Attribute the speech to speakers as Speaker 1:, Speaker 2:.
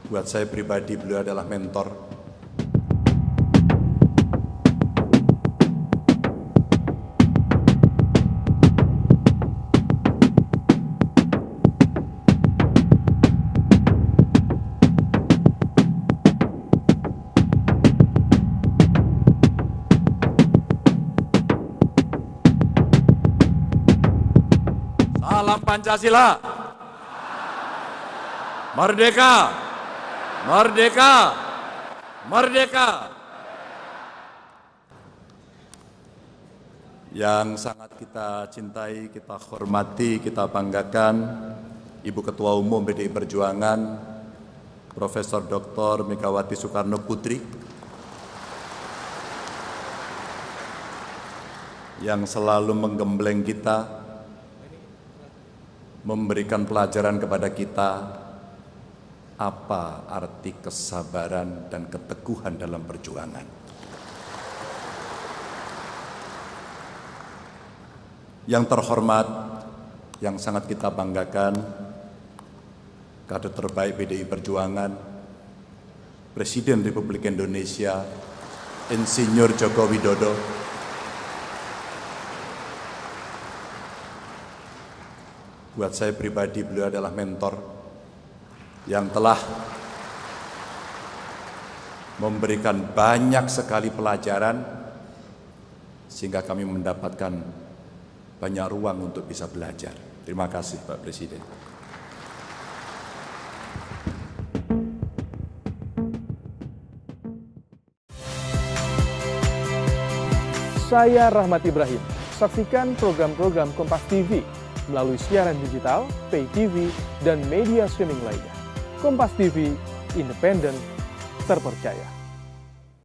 Speaker 1: Buat saya pribadi, beliau adalah mentor. Salam Pancasila. Merdeka. Merdeka. Merdeka. Yang sangat kita cintai, kita hormati, kita banggakan, Ibu Ketua Umum PDI Perjuangan, Profesor Dr. Megawati Soekarno Putri, yang selalu menggembleng kita, memberikan pelajaran kepada kita apa arti kesabaran dan keteguhan dalam perjuangan. Yang terhormat, yang sangat kita banggakan, kader terbaik PDI Perjuangan, Presiden Republik Indonesia, Insinyur Joko Widodo. Buat saya pribadi, beliau adalah mentor yang telah memberikan banyak sekali pelajaran sehingga kami mendapatkan banyak ruang untuk bisa belajar. Terima kasih, Pak Presiden.
Speaker 2: Saya Rahmat Ibrahim. Saksikan program-program Kompas TV melalui siaran digital, pay TV, dan media streaming lainnya. Kompas TV, independen, terpercaya.